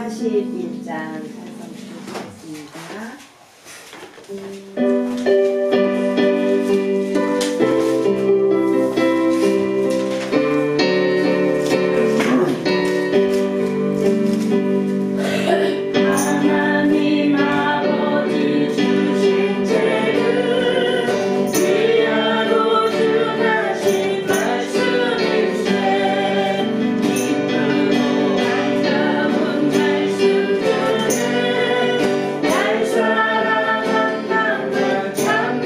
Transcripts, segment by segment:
41장 찬송 부르시겠습니다. 참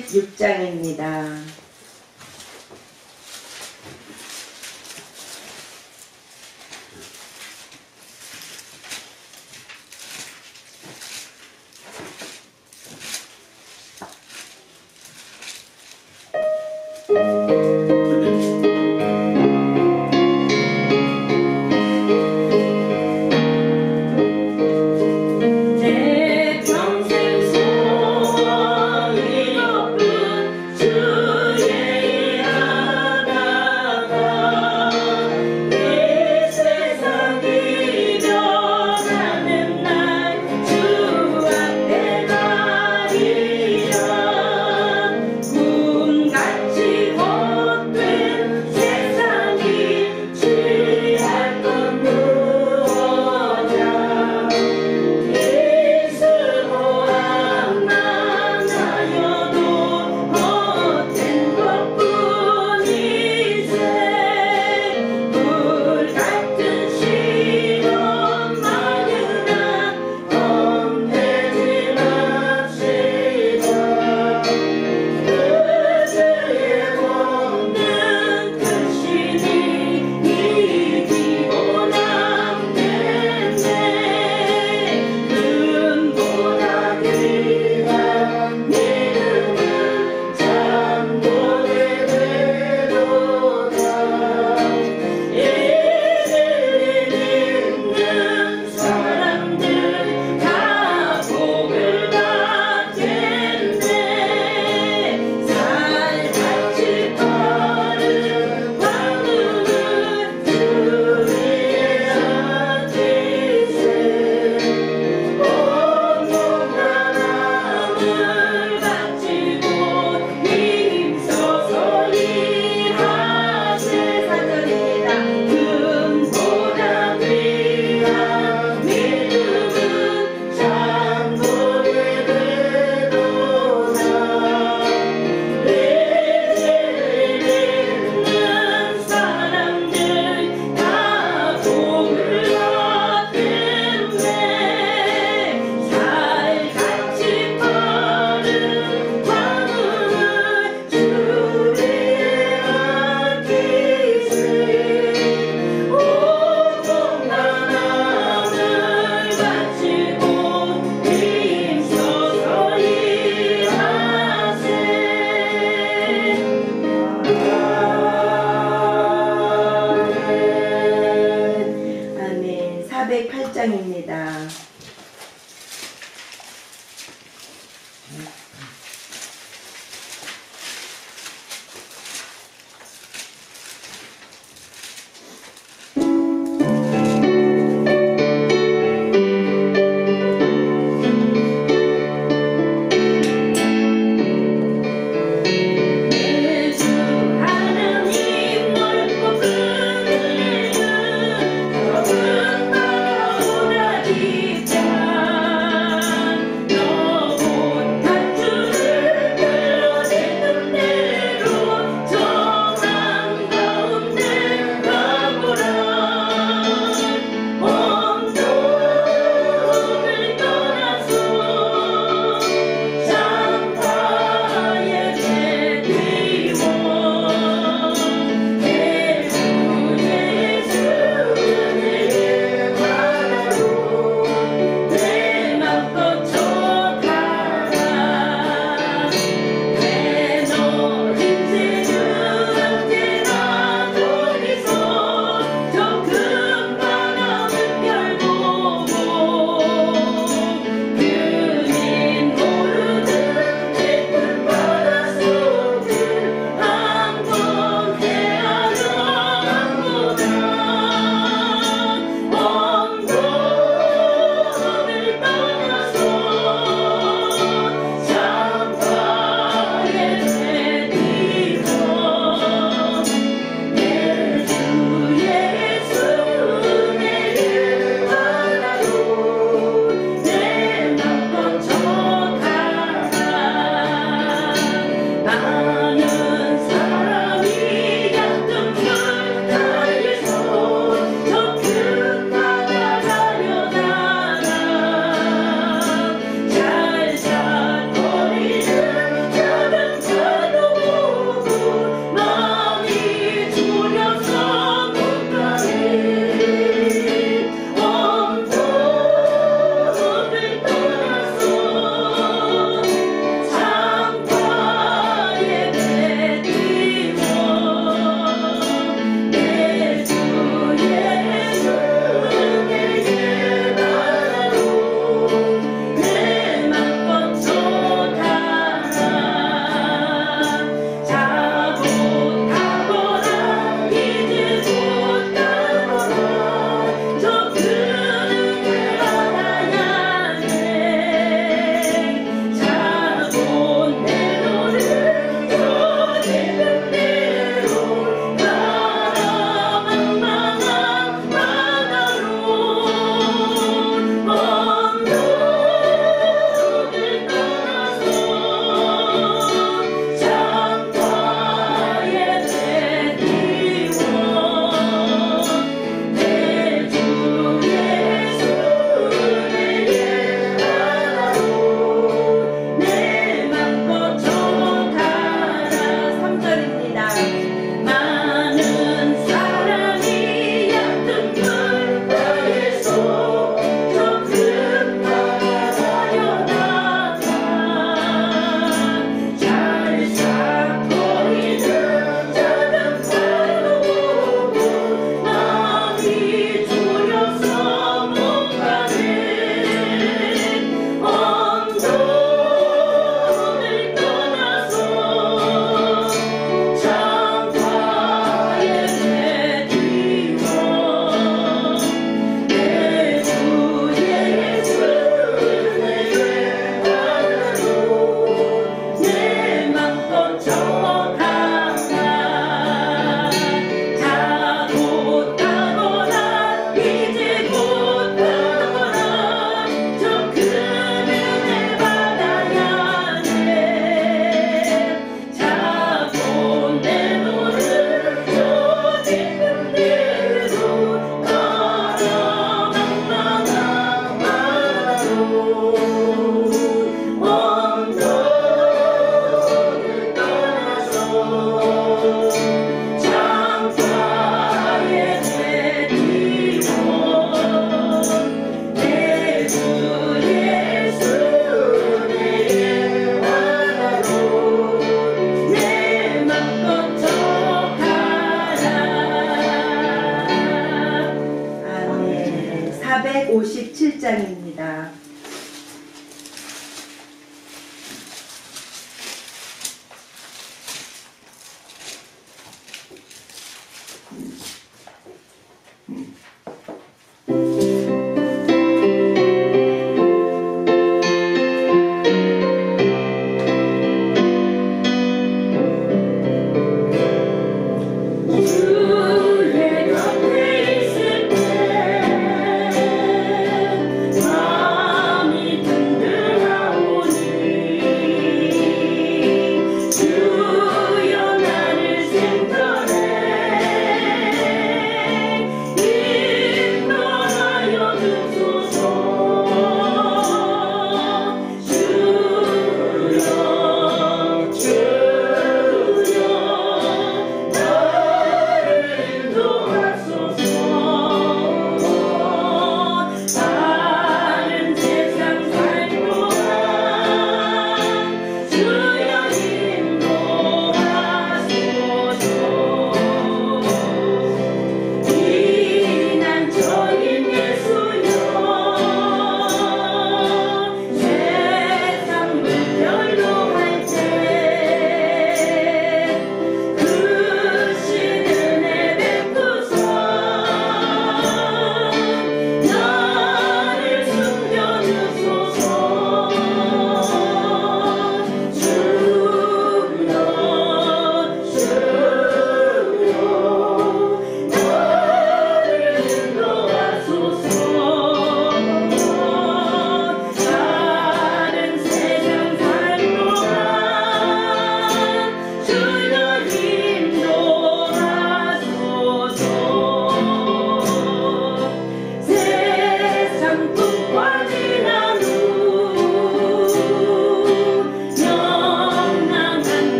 46장입니다. 하나님 넓고 그늘은 좁은 바다보다 457장입니다.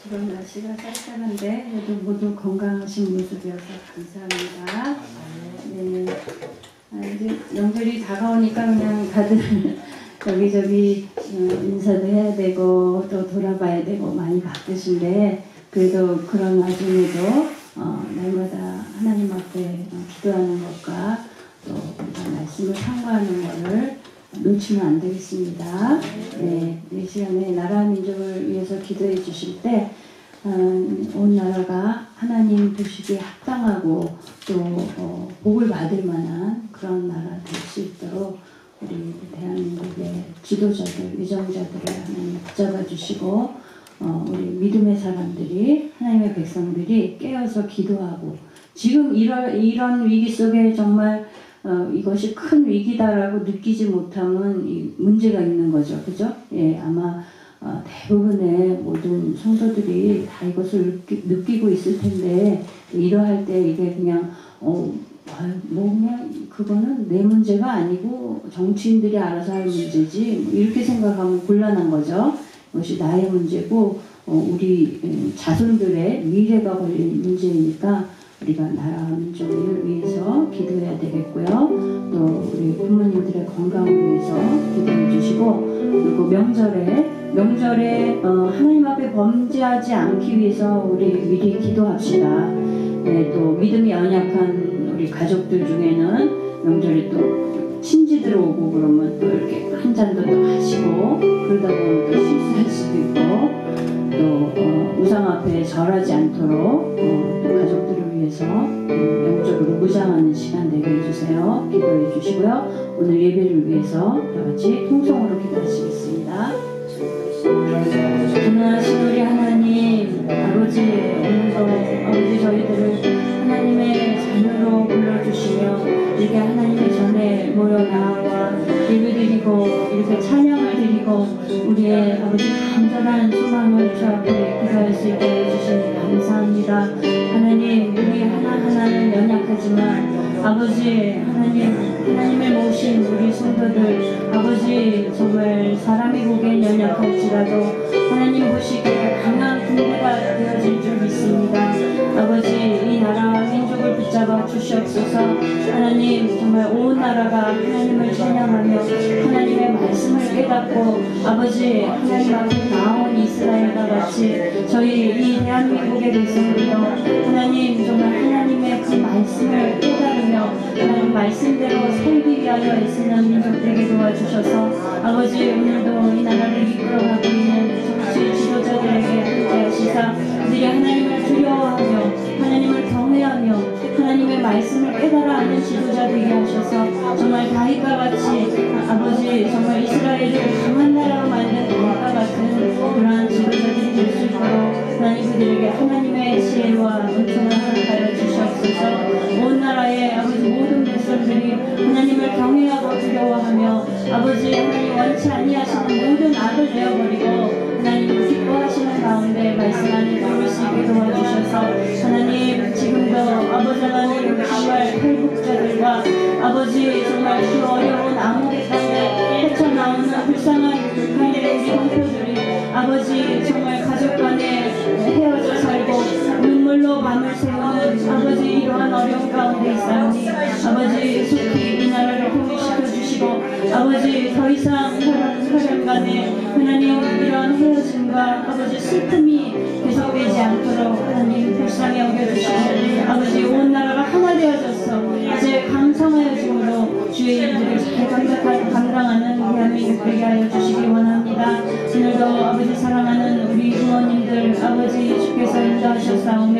지금 날씨가 쌀쌀한데 그래도 모두 건강하신 모습이어서 감사합니다. 네. 이제 명절이 다가오니까 그냥 다들 여기저기 인사도 해야 되고 또 돌아봐야 되고 많이 바쁘신데 그래도 그런 와중에도 날마다 하나님 앞에 기도하는 것과 말씀을 상고하는 것을 놓치면 안 되겠습니다. 네, 이 시간에 나라 민족을 위해서 기도해 주실 때 온 나라가 하나님 보시기에 합당하고 또 복을 받을 만한 그런 나라 될 수 있도록 우리 대한민국의 지도자들, 위정자들을 하나님 붙잡아 주시고 우리 믿음의 사람들이, 하나님의 백성들이 깨어서 기도하고, 지금 이런 위기 속에 정말 이것이 큰 위기다라고 느끼지 못하면 이 문제가 있는 거죠. 그죠? 예, 아마 대부분의 모든 성도들이 다 이것을 느끼고 있을 텐데, 이러할 때 이게 그냥 그냥 그거는 내 문제가 아니고 정치인들이 알아서 할 문제지, 이렇게 생각하면 곤란한 거죠. 이것이 나의 문제고 우리 자손들의 미래가 걸린 문제이니까 우리가 나라 민족을 위해서 기도해야 되겠고요. 또 우리 부모님들의 건강을 위해서 기도해 주시고, 그리고 명절에 하나님 앞에 범죄하지 않기 위해서 우리 미리 기도합시다. 네, 또 믿음이 연약한 우리 가족들 중에는 명절에 또 친지들 오고 그러면 또 이렇게 한 잔도 또 하시고, 그러다 보면 또 실수할 수도 있고, 또 우상 앞에 절하지 않도록 또 가족들을 위해서 영적으로 무장하는 시간 되게 해주세요. 기도해 주시고요. 오늘 예배를 위해서 다 같이 통성으로 기도하시겠습니다. 전능하신 우리 하나님, 아버지, 오늘도 아버지 저희들을 하나님의 자녀로 불러주시며 이렇게 하나님의 전에 모여 나와 예배드리고 이렇게 찬양을 드리고 우리의 아버지 간절한 소망을 주 앞에 기도할 수 있게 해주시니 감사합니다. 하나님, 우리 하나하나는 연약하지만 아버지 하나님의 모신 우리 성도들, 아버지 정말 사람이 보기엔 연약할지라도 하나님 보시기에 강한 군대가 되어질 줄 믿습니다. 아버지, 이 나라와 민족을 붙잡아 주시옵소서. 하나님, 정말 온 나라가 하나님을 찬양하며 하나님의 말씀을 깨닫고 아버지 하나님 앞에 나온 이스라엘과 같이 저희 이 대한민국의 백성들도 하나님 정말 하나님의 그 말씀을 깨달으며 하나님 말씀대로 살기 위하여 애쓰는 민족 되게 도와주셔서 아버지 오늘도 이 나라를 이끌어가고 있는 정치 지도자들에게 함께하시사 그들이 하나님을 두려워하며 하나님을 경외하며 하나님의 말씀을 깨달아 하는 지도자 되게 하셔서 정말 다윗과 같이 아버지 정말 이스라엘을 강한 나라로 만든 다윗과 같은 그러한 지도자들이 될 수 있도록 하나님 그들에게 하나님의 지혜와 은총을 허락하여 주시옵소서. 온 나라의 아버지 모든 백성들이 하나님을 경외하고 두려워하며 아버지 하나님 원치 아니하시는 모든 악을 내어버리고 하나님을 기뻐하시는 가운데 말씀하는 걸을 수 있게 도와주셔서 하나님 지금도 아버지 하나님 정말 탈북자들과 아버지 정말 그 어려운 암흑의 땅에 헤쳐나오는 불쌍한 하나님의 성도들이 아버지 정말 가족 간에 헤어져 살고 눈물로 밤을 새우는 아버지 이러한 어려운 가운데 있사오니 아버지 속히 이 나라를 통일시켜 주시고 아버지 더 이상 혈연 간에 하나님 이러한 헤어짐과 아버지 슬픔이 계속되지 않도록 하나님 불쌍히 여겨주시고 아버지 온 나라가 하나 되어져서 이제 강성하여짐으로 주의 일들을 잘 감당하는 대한민국 되게 하여 주시기 원합니다. 오늘도 아버지 사랑하는 우리 부모님들 아버지 주께서 인도하셨사오며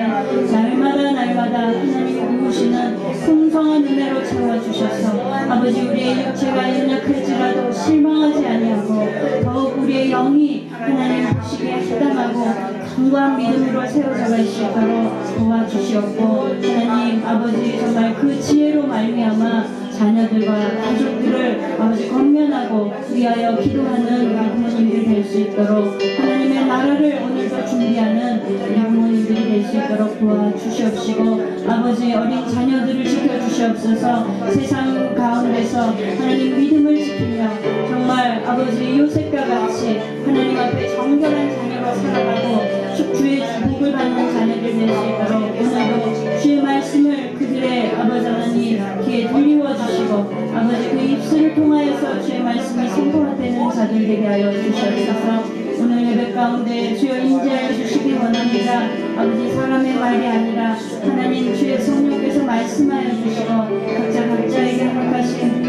날마다 하나님이 누우시는 풍성한 은혜로 채워주셔서 아버지 우리의 육체가 연약할지라도 실망하지 아니하고 더욱 우리의 영이 하나님 보시기에 합당하고 견고한 믿음으로 세워져갈 수 있도록 도와주시옵고 하나님 아버지 정말 그 지혜로 말미암아 자녀들과 가족들을 아버지 권면하고 위하여 기도하는 우리 부모님들이 될 수 있도록 하나님의 나라를 오늘도 준비하는 우리 부모님들이 될 수 있도록 도와주시옵시고 아버지 어린 자녀들을 지켜주시옵소서. 세상 가운데서 하나님 믿음을 지키며 정말 아버지 요셉과 같이 하나님 앞에 정결한 자녀로 살아가고 주의 복을 받는 자녀들 될 수 있도록 오늘도 주의 말씀을 그들의 아버지 하나님 귀에 들리워 주시고 아버지 그 입술을 통하여서 주의 말씀이 선포되는 자들 되게 하여 주시옵소서. 오늘 예배 가운데 주여 인자해 주시기 원합니다. 아버지 사람의 말이 아니라 하나님 주의 성령께서 말씀하여 주시고 각자에게 허락하신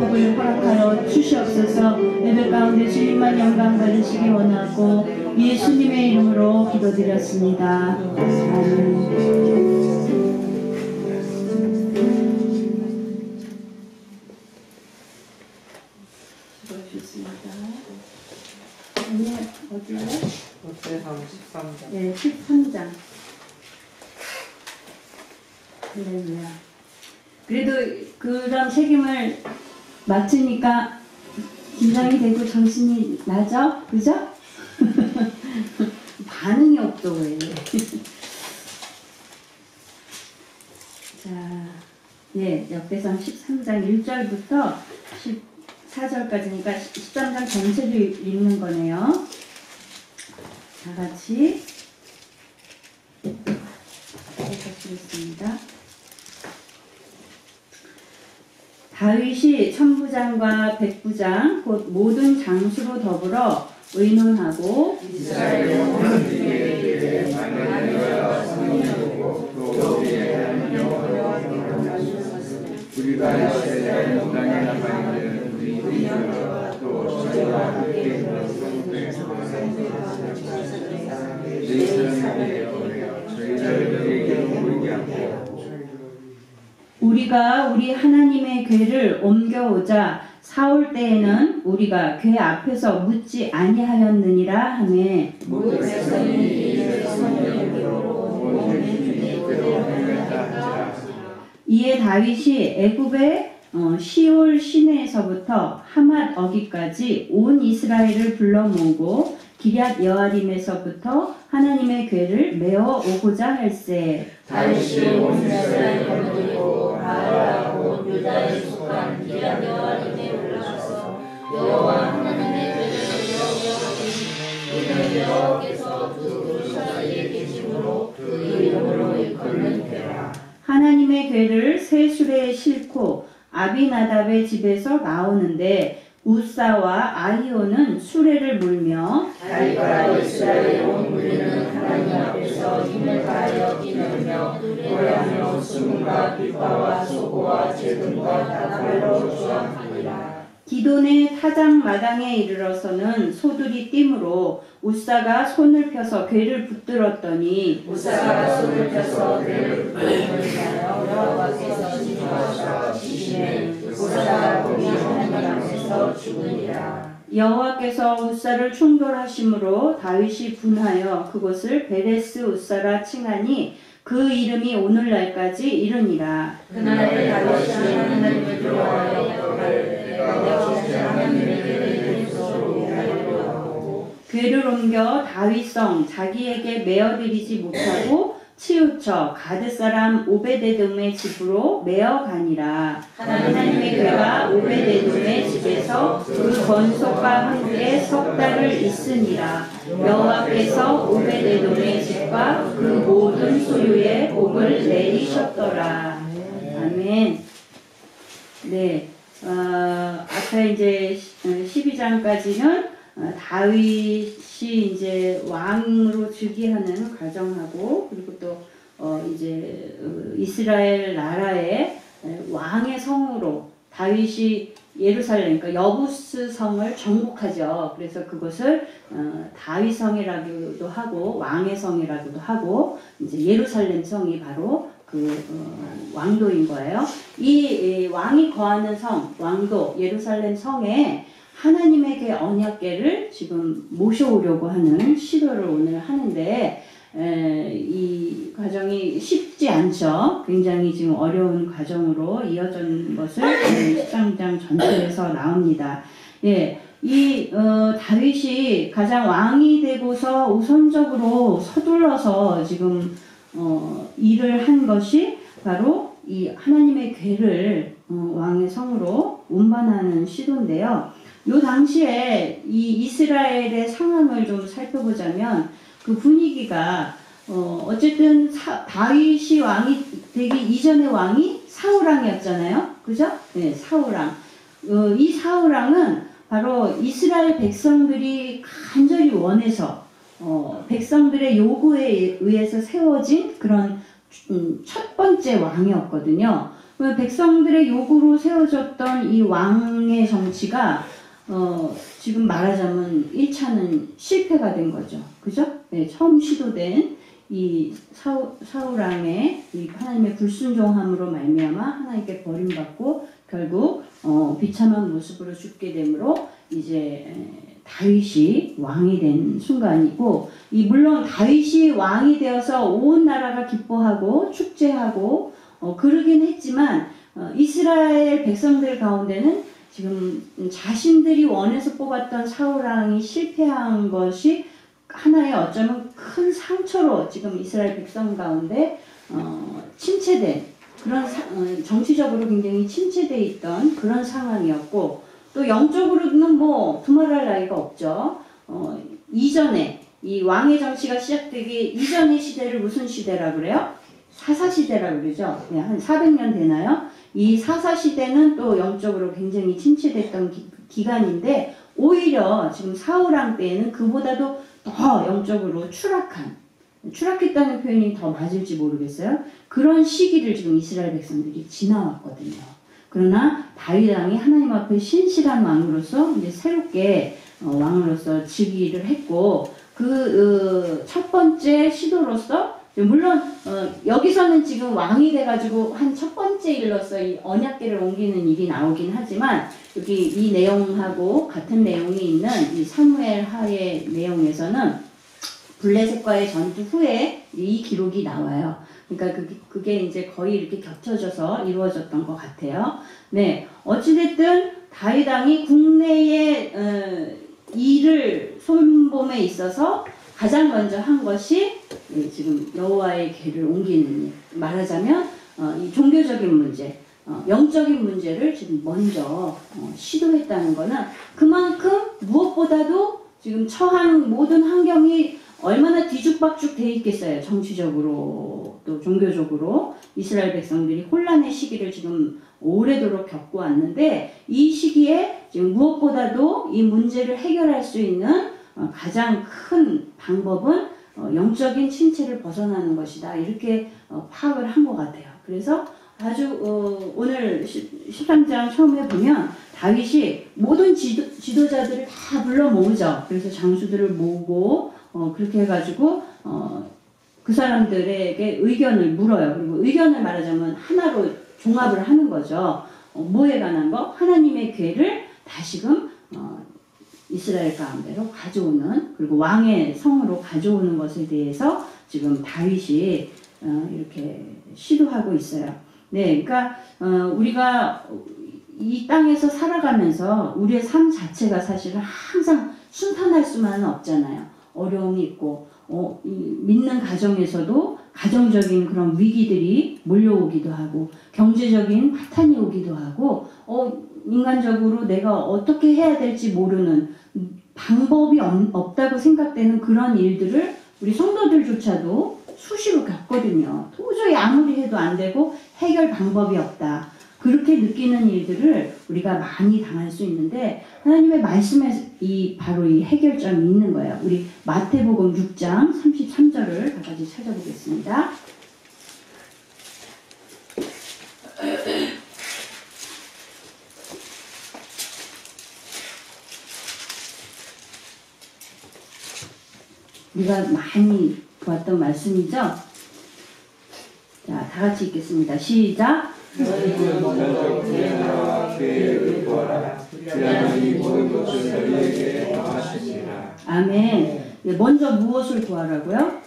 복을 허락하여 주시옵소서. 예배 가운데 주님만 영광 받으시기 원하고 예수님의 이름으로 기도드렸습니다. 아멘. 어디요? 롯데상 13장. 네, 13장. 할렐루야. 그래도 그런 책임을 맡으니까 긴장이 되고 정신이 나죠? 그죠? 반응이 없어 왜? 자, 예, 역대상 13장 1절부터 14절까지니까 13장 전체를 읽는 거네요. 다 같이 읽겠습니다. 다윗이 천부장과 백부장 곧 모든 장수로 더불어 의논하고 이스라엘 온 주님에게 만나여 성령이고 또 우리의 하나님 여호와께로 우리가 이스라엘 온 땅에 남아 있는 우리 이웃과 또 저희와 함께 있는 성도에서 내 사랑에게 오며 저희를 너희에게로 모이게 하고 우리가 우리 하나님의 궤를 옮겨오자 사올 때에는 우리가 궤 앞에서 묻지 아니하였느니라 하매 모든 백성이 이를 성령으로 모든 주님께로 행했다 하자. 이에 다윗이 애굽의 시올 시내에서부터 하맛 어기까지 온 이스라엘을 불러 모으고 기럇 여아림에서부터 하나님의 궤를 메어 오고자 할세. 다윗이 온 이스라엘 거느리고 바알하고 유다에 속한 기럇 여아림에 올라가서 여호와 하나님의 궤를 메어 이는 여호와께서 두 그릇 사이에 계심으로 그 이름으로 일컫는 궤라. 하나님의 궤를 새 수레에 싣고 아비나답의 집에서 나오는데 우사와 아히오는 수레를 몰며 다윗과 이스라엘 온 무리는 하나님 앞에서 힘을 다하여 뛰놀며 노래하며 수금과 비파와 소고와 재금과 다발로 주악하니라. 기돈의 타작 마당에 이르러서는 소들이 뛰므로 우사가 손을 펴서 궤를 붙들었더니 우사가 손을 펴서 궤를 붙들었느니라. 여호와께서 진노하사 지시매 우사가 거기 하나님 앞에서 죽으니라. 여호와께서 우사를 충돌하심으로 다윗이 분하여 그곳을 베레스 우사라 칭하니 그 이름이 오늘날까지 이르니라. 그날에 다윗이 하나님을 두려워하여 하나님의 궤를 예수로 하려고 하고 궤를 옮겨 다윗성 자기에게 메어들이지 못하고 치우쳐 가드 사람 오베데돔의 집으로 메어 가니라. 하나님의 궤가 오베데돔의 집에서 그 건속과 함께 석 달을 있으니라. 여호와께서 오베데돔의 집과 그 모든 소유에 복을 내리셨더라. 아멘. 네, 아까 이제 12장까지는 다윗이 이제 왕으로 즉위하는 과정하고 그리고 또 이제 이스라엘 나라의 왕의 성으로 다윗이 예루살렘 그러니까 여부스 성을 정복하죠. 그래서 그것을 다윗 성이라고도 하고 왕의 성이라고도 하고 이제 예루살렘 성이 바로 그 왕도인 거예요. 이 왕이 거하는 성, 왕도 예루살렘 성에 하나님에게 언약궤를 지금 모셔오려고 하는 시도를 오늘 하는데 이 과정이 쉽지 않죠. 굉장히 지금 어려운 과정으로 이어진 것을 13장 전체에서 나옵니다. 예, 이 다윗이 가장 왕이 되고서 우선적으로 서둘러서 지금 일을 한 것이 바로 이 하나님의 궤를 왕의 성으로 운반하는 시도인데요. 요 당시에 이 이스라엘의 상황을 좀 살펴보자면 그 분위기가 어쨌든 다윗이 왕이 되기 이전의 왕이 사울왕이었잖아요. 그죠? 네, 사울왕. 이 사울왕은 바로 이스라엘 백성들이 간절히 원해서 백성들의 요구에 의해서 세워진 그런 첫 번째 왕이었거든요. 그 백성들의 요구로 세워졌던 이 왕의 정치가 지금 말하자면 1차는 실패가 된 거죠. 그죠? 네, 처음 시도된 이 사울왕의 이 하나님의 불순종함으로 말미암아 하나님께 버림받고 결국 비참한 모습으로 죽게 되므로 이제 다윗이 왕이 된 순간이고, 물론 다윗이 왕이 되어서 온 나라가 기뻐하고 축제하고 그러긴 했지만 이스라엘 백성들 가운데는 지금 자신들이 원해서 뽑았던 사울왕이 실패한 것이 하나의 어쩌면 큰 상처로 지금 이스라엘 백성 가운데 침체된 그런 정치적으로 굉장히 침체되어 있던 그런 상황이었고, 또 영적으로는 뭐 두말할 나위가 없죠. 이전에 이 왕의 정치가 시작되기 이전의 시대를 무슨 시대라 그래요? 사사시대라 그러죠. 네, 한 400년 되나요? 이 사사시대는 또 영적으로 굉장히 침체됐던 기간인데, 오히려 지금 사울왕 때에는 그보다도 더 영적으로 추락했다는 표현이 더 맞을지 모르겠어요. 그런 시기를 지금 이스라엘 백성들이 지나왔거든요. 그러나 다윗 왕이 하나님 앞에 신실한 왕으로서 이제 새롭게 왕으로서 즉위를 했고, 그 첫 번째 시도로서 물론 여기서는 지금 왕이 돼가지고 한 첫 번째 일로서 이 언약궤를 옮기는 일이 나오긴 하지만, 여기 이 내용하고 같은 내용이 있는 이 사무엘 하의 내용에서는 블레셋과의 전투 후에 이 기록이 나와요. 그러니까 그게 이제 거의 이렇게 겹쳐져서 이루어졌던 것 같아요. 네, 어찌됐든 다윗 왕이 국내의 일을 손봄에 있어서 가장 먼저 한 것이 지금 여호와의 궤를 옮기는 일, 말하자면 이 종교적인 문제, 영적인 문제를 지금 먼저 시도했다는 것은 그만큼 무엇보다도 지금 처한 모든 환경이 얼마나 뒤죽박죽 돼 있겠어요. 정치적으로 또 종교적으로 이스라엘 백성들이 혼란의 시기를 지금 오래도록 겪고 왔는데, 이 시기에 지금 무엇보다도 이 문제를 해결할 수 있는 가장 큰 방법은 영적인 침체를 벗어나는 것이다. 이렇게 파악을 한 것 같아요. 그래서 아주 오늘 13장 처음에 보면 다윗이 모든 지도자들을 다 불러 모으죠. 그래서 장수들을 모으고 그렇게 해가지고 그 사람들에게 의견을 물어요. 그리고 의견을 말하자면 하나로 종합을 하는 거죠. 뭐에 관한 거? 하나님의 궤를 다시금 이스라엘 가운데로 가져오는, 그리고 왕의 성으로 가져오는 것에 대해서 지금 다윗이 이렇게 시도하고 있어요. 네, 그러니까 우리가 이 땅에서 살아가면서 우리의 삶 자체가 사실은 항상 순탄할 수만은 없잖아요. 어려움이 있고 믿는 가정에서도 가정적인 그런 위기들이 몰려오기도 하고, 경제적인 파탄이 오기도 하고, 인간적으로 내가 어떻게 해야 될지 모르는 방법이 없다고 생각되는 그런 일들을 우리 성도들조차도 수시로 겪거든요. 도저히 아무리 해도 안 되고 해결 방법이 없다. 그렇게 느끼는 일들을 우리가 많이 당할 수 있는데, 하나님의 말씀에 바로 이 해결점이 있는 거예요. 우리 마태복음 6장 33절을 다 같이 찾아보겠습니다. 우리가 많이 보았던 말씀이죠. 자, 다 같이 읽겠습니다. 시작. 너희는 먼저 그의 나라와 그의 의를 구하라. 그리하면 이 모든 것을 너희에게 더하시리라. 아멘. 먼저 무엇을 구하라고요?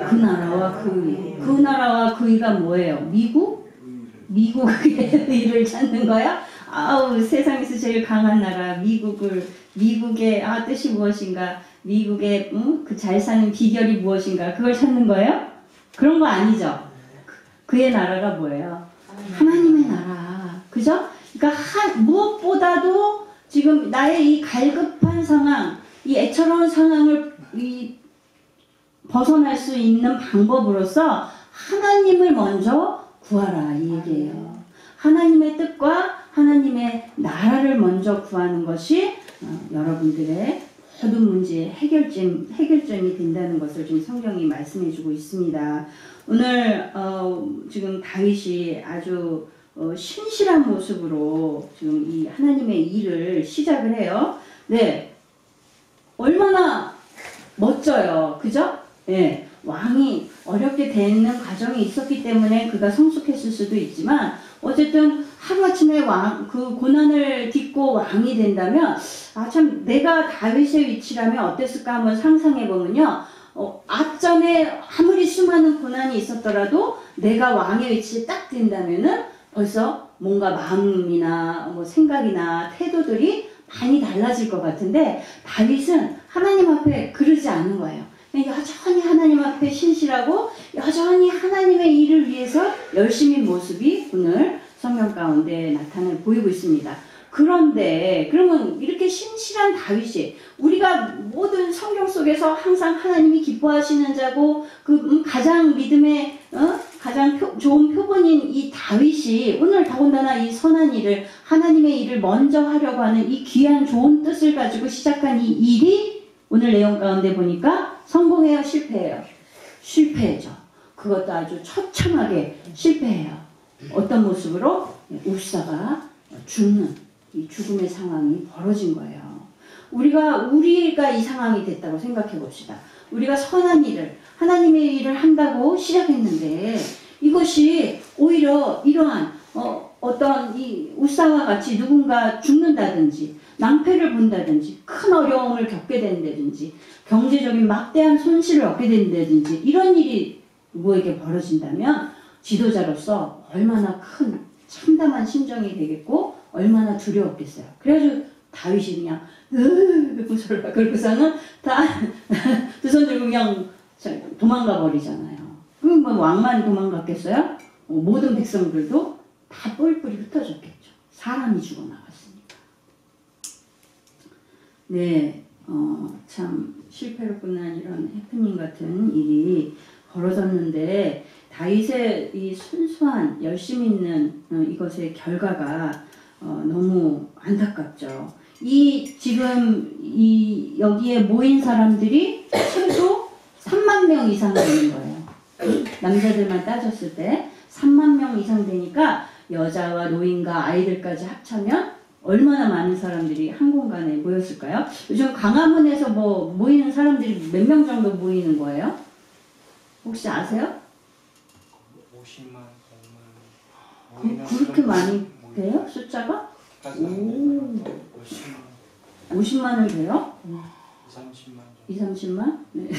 그 나라와 그 의. 그 나라와 그 의가 뭐예요? 미국의 의를 찾는 거야? 아우, 세상에서 제일 강한 나라 미국의 뜻이 무엇인가? 미국의 그 잘 사는 비결이 무엇인가? 그걸 찾는 거예요? 그런 거 아니죠. 그의 나라가 뭐예요? 하나님의 나라. 그죠? 그러니까 무엇보다도 지금 나의 이 갈급한 상황, 이 애처로운 상황을 벗어날 수 있는 방법으로서 하나님을 먼저 구하라, 이 얘기예요. 하나님의 뜻과 하나님의 나라를 먼저 구하는 것이 여러분들의 모든 문제의 해결점이 된다는 것을 지금 성경이 말씀해주고 있습니다. 오늘 지금 다윗이 아주 신실한 모습으로 지금 이 하나님의 일을 시작을 해요. 네, 얼마나 멋져요, 그죠? 네, 왕이 어렵게 되는 과정이 있었기 때문에 그가 성숙했을 수도 있지만 어쨌든 하루아침에 그 고난을 딛고 왕이 된다면 참 내가 다윗의 위치라면 어땠을까 한번 상상해 보면요. 앞전에 아무리 수많은 고난이 있었더라도 내가 왕의 위치에 딱 된다면은 벌써 뭔가 마음이나 뭐 생각이나 태도들이 많이 달라질 것 같은데 다윗은 하나님 앞에 그러지 않은 거예요. 여전히 하나님 앞에 신실하고 여전히 하나님의 일을 위해서 열심인 모습이 오늘 성경 가운데 보이고 있습니다. 그런데 그러면 이렇게 신실한 다윗이 우리가 모든 성경 속에서 항상 하나님이 기뻐하시는 자고 가장 믿음의 가장 좋은 표본인 이 다윗이 오늘 더군다나 이 선한 일을 하나님의 일을 먼저 하려고 하는 이 귀한 좋은 뜻을 가지고 시작한 이 일이 오늘 내용 가운데 보니까 성공해요, 실패해요? 실패죠. 그것도 아주 처참하게 실패해요. 어떤 모습으로? 우사가 죽는 이 죽음의 상황이 벌어진 거예요. 우리가 이 상황이 됐다고 생각해 봅시다. 우리가 선한 일을 하나님의 일을 한다고 시작했는데 이것이 오히려 이러한 어떤 이 우사와 같이 누군가 죽는다든지 낭패를 본다든지 큰 어려움을 겪게 된다든지 경제적인 막대한 손실을 얻게 된다든지 이런 일이 누구에게 벌어진다면 지도자로서 얼마나 큰 참담한 심정이 되겠고 얼마나 두려웠겠어요. 그래가지고 다윗이 그냥 무서워 그러고서는 다 두 손 들고 그냥 도망가 버리잖아요. 그럼 뭐 왕만 도망갔겠어요? 모든 백성들도 다 뿔뿔이 흩어졌겠죠. 사람이 죽어나갔으니까. 네, 참 실패로 끝난 이런 해프닝 같은 일이 벌어졌는데 다윗의 이 순수한 열심 있는 이것의 결과가 너무 안타깝죠. 지금 여기에 모인 사람들이 최소 3만 명 이상 되는 거예요. 남자들만 따졌을 때 3만 명 이상 되니까 여자와 노인과 아이들까지 합치면 얼마나 많은 사람들이 한 공간에 모였을까요? 요즘 광화문에서 모이는 사람들이 몇 명 정도 모이는 거예요? 혹시 아세요? 50만, 100만. 그렇게 많이 돼요? 숫자가? 오, 50만을 돼요? 2, 30만? 네.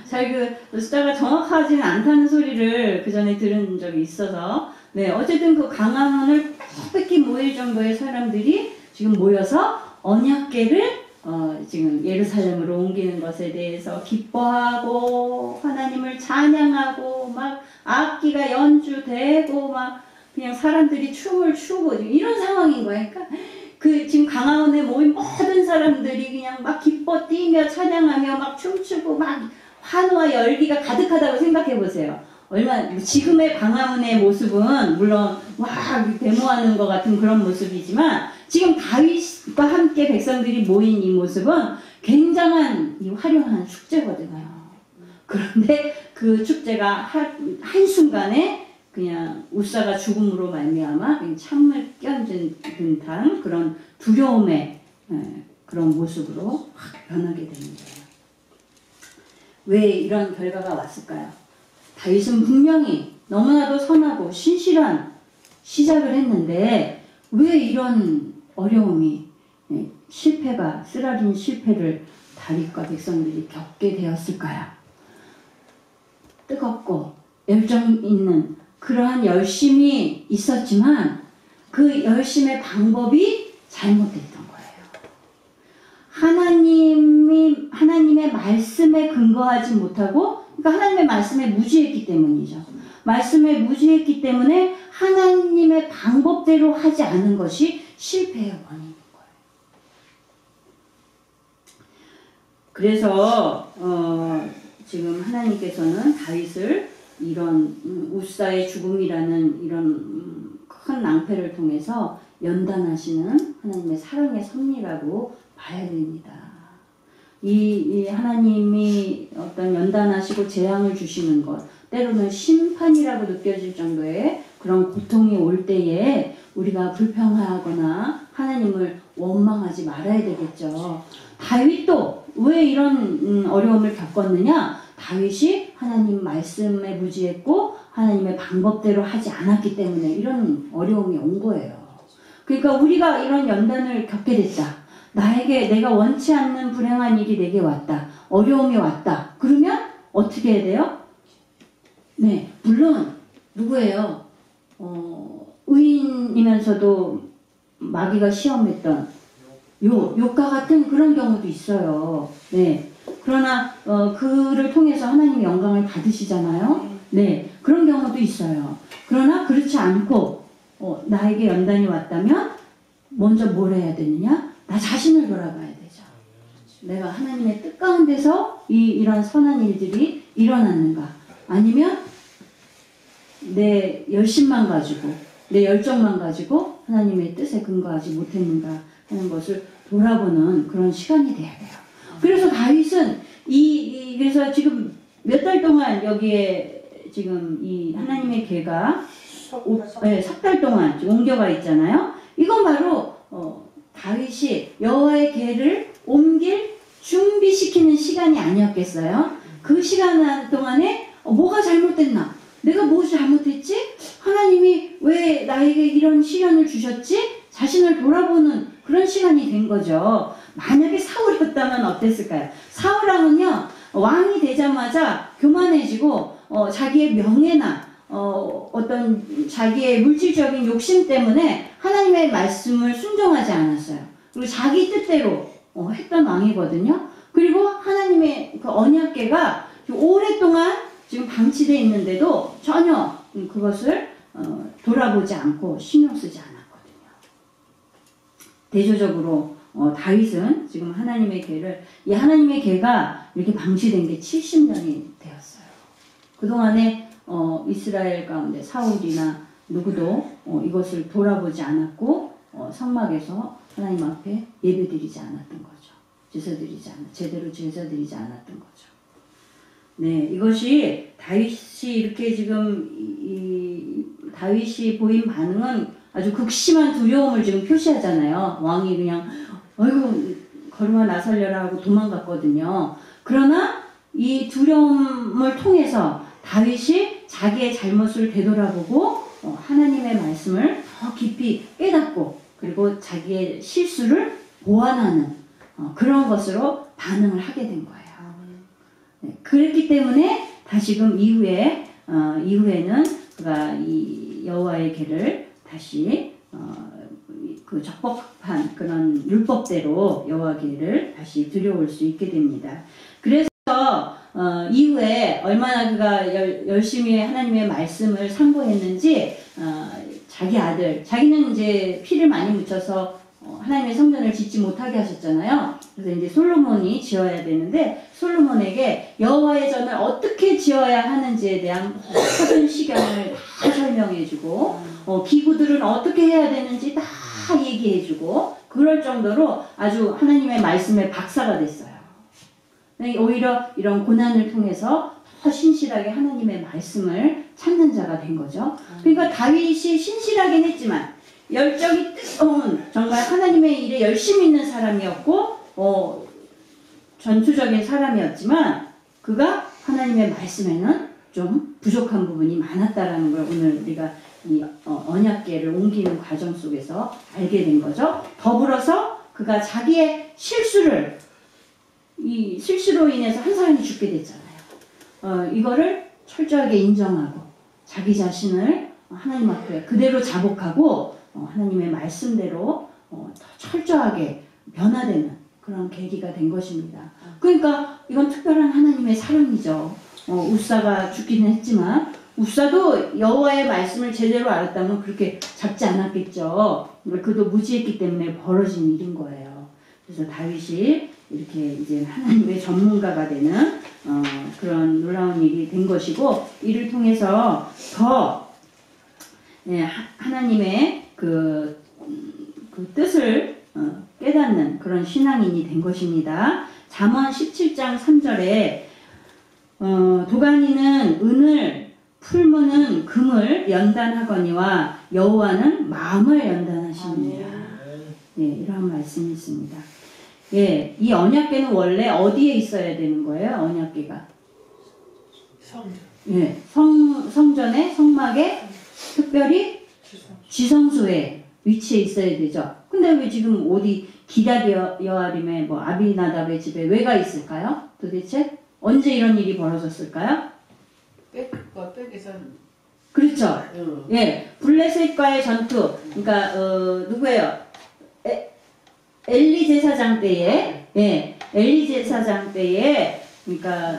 잘 숫자가 정확하지는 않다는 소리를 그 전에 들은 적이 있어서 네, 어쨌든 그 광화문을 빽빽히 모일 정도의 사람들이 지금 모여서 언약궤를 지금 예루살렘으로 옮기는 것에 대해서 기뻐하고 하나님을 찬양하고 막 악기가 연주되고 막 그냥 사람들이 춤을 추고 이런 상황인 거예요. 그러니까 지금 광화문에 모인 모든 사람들이 그냥 막 기뻐 뛰며 찬양하며 막 춤추고 막 환호와 열기가 가득하다고 생각해 보세요. 지금의 광화문의 모습은 물론 막 데모하는 것 같은 그런 모습이지만 지금 다윗과 함께 백성들이 모인 이 모습은 굉장한 이 화려한 축제거든요. 그런데 그 축제가 한순간에 그냥 우사가 죽음으로 말미암아 창을 끼얹은 듯한 그런 두려움의 그런 모습으로 확 변하게 되는 거예요. 왜 이런 결과가 왔을까요? 다윗은 분명히 너무나도 선하고 신실한 시작을 했는데 왜 이런 어려움이 실패가 쓰라린 실패를 다윗과 백성들이 겪게 되었을까요? 뜨겁고 열정 있는 그러한 열심이 있었지만 그 열심의 방법이 잘못됐던 거예요. 하나님의 말씀에 근거하지 못하고 그러니까 하나님의 말씀에 무지했기 때문이죠. 말씀에 무지했기 때문에 하나님의 방법대로 하지 않은 것이 실패의 원인인 거예요. 그래서 지금 하나님께서는 다윗을 이런 우사의 죽음이라는 이런 큰 낭패를 통해서 연단하시는 하나님의 사랑의 섭리라고 봐야 됩니다. 이 하나님이 어떤 연단하시고 재앙을 주시는 것 때로는 심판이라고 느껴질 정도의 그런 고통이 올 때에 우리가 불평하거나 하나님을 원망하지 말아야 되겠죠. 다윗도 왜 이런 어려움을 겪었느냐? 다윗이 하나님 말씀에 무지했고 하나님의 방법대로 하지 않았기 때문에 이런 어려움이 온 거예요. 그러니까 우리가 이런 연단을 겪게 됐다. 나에게 내가 원치 않는 불행한 일이 내게 왔다. 어려움이 왔다. 그러면 어떻게 해야 돼요? 네, 물론 누구예요? 의인이면서도 마귀가 시험했던 욕과 같은 그런 경우도 있어요. 네. 그러나 그를 통해서 하나님의 영광을 받으시잖아요. 네, 그런 경우도 있어요. 그러나 그렇지 않고 나에게 연단이 왔다면 먼저 뭘 해야 되느냐? 나 자신을 돌아봐야 되죠. 내가 하나님의 뜻 가운데서 이런 선한 일들이 일어났는가? 아니면 내 열심만 가지고 내 열정만 가지고 하나님의 뜻에 근거하지 못했는가 하는 것을 돌아보는 그런 시간이 돼야 돼요. 그래서 다윗은 그래서 지금 몇 달 동안 여기에 지금 이 하나님의 궤가 석 달 동안 옮겨가 있잖아요. 이건 바로 다윗이 여호와의 궤를 옮길 준비시키는 시간이 아니었겠어요? 그 시간 동안에 뭐가 잘못됐나? 내가 무엇을 잘못했지? 하나님이 왜 나에게 이런 시련을 주셨지? 자신을 돌아보는 그런 시간이 된 거죠. 만약에 사울이었다면 어땠을까요? 사울왕은요, 왕이 되자마자 교만해지고 자기의 명예나 어떤 자기의 물질적인 욕심 때문에 하나님의 말씀을 순종하지 않았어요. 그리고 자기 뜻대로 했던 왕이거든요. 그리고 하나님의 그 언약궤가 오랫동안 지금 방치되어 있는데도 전혀 그것을 돌아보지 않고 신경 쓰지 않았거든요. 대조적으로 다윗은 지금 하나님의 궤를, 이 하나님의 궤가 이렇게 방치된 게 70년이 되었어요. 그동안에 이스라엘 가운데 사울이나 누구도 이것을 돌아보지 않았고 성막에서 하나님 앞에 예배드리지 않았던 거죠. 제대로 제사드리지 않았던 거죠. 네, 이것이 다윗이 이렇게 지금 다윗이 보인 반응은 아주 극심한 두려움을 지금 표시하잖아요. 왕이 그냥 어이구 걸음아 나 살려라 하고 도망갔거든요. 그러나 이 두려움을 통해서 다윗이 자기의 잘못을 되돌아보고 하나님의 말씀을 더 깊이 깨닫고 그리고 자기의 실수를 보완하는 그런 것으로 반응을 하게 된 거예요. 네, 그랬기 때문에 다시금 이후에는 그가 이 여호와의 궤를 다시 그 적법한 그런 율법대로 여호와 궤를 다시 들여올 수 있게 됩니다. 그래서 이후에 얼마나 그가 열심히 하나님의 말씀을 상고했는지 자기 아들, 자기는 이제 피를 많이 묻혀서 하나님의 성전을 짓지 못하게 하셨잖아요. 그래서 이제 솔로몬이 지어야 되는데 솔로몬에게 여호와의 전을 어떻게 지어야 하는지에 대한 모든 시경을 다 설명해주고 기구들은 어떻게 해야 되는지 다 얘기해주고 그럴 정도로 아주 하나님의 말씀의 박사가 됐어요. 오히려 이런 고난을 통해서 더 신실하게 하나님의 말씀을 찾는 자가 된 거죠. 그러니까 다윗이 신실하긴 했지만 열정이 뜨거운 정말 하나님의 일에 열심히 있는 사람이었고 전투적인 사람이었지만 그가 하나님의 말씀에는 좀 부족한 부분이 많았다라는 걸 오늘 우리가 이 언약궤를 옮기는 과정 속에서 알게 된 거죠. 더불어서 그가 자기의 이 실수로 인해서 한 사람이 죽게 됐잖아요. 이거를 철저하게 인정하고 자기 자신을 하나님 앞에 그대로 자복하고 하나님의 말씀대로 더 철저하게 변화되는 그런 계기가 된 것입니다. 그러니까 이건 특별한 하나님의 사랑이죠. 우사가 죽기는 했지만 우사도 여호와의 말씀을 제대로 알았다면 그렇게 잡지 않았겠죠. 그도 무지했기 때문에 벌어진 일인 거예요. 그래서 다윗이 이렇게 이제 하나님의 전문가가 되는 그런 놀라운 일이 된 것이고 이를 통해서 더 하나님의 그 뜻을 깨닫는 그런 신앙인이 된 것입니다. 잠언 17장 3절에 도가니는 은을, 풀무는 금을 연단하거니와 여호와는 마음을 연단하십니다. 예, 이런 말씀이 있습니다. 예, 이 언약궤는 원래 어디에 있어야 되는 거예요? 언약궤가 예, 성전에, 성막에, 특별히 지성소에 위치해 있어야 되죠. 근데 왜 지금 어디 기럇 여아림의 뭐 아비나답의 집에 왜가 있을까요? 도대체 언제 이런 일이 벌어졌을까요? 빽에서 그렇죠. 예, 블레셋과의 전투. 그러니까 누구예요? 엘리 제사장 때에, 예, 엘리 제사장 때에, 그러니까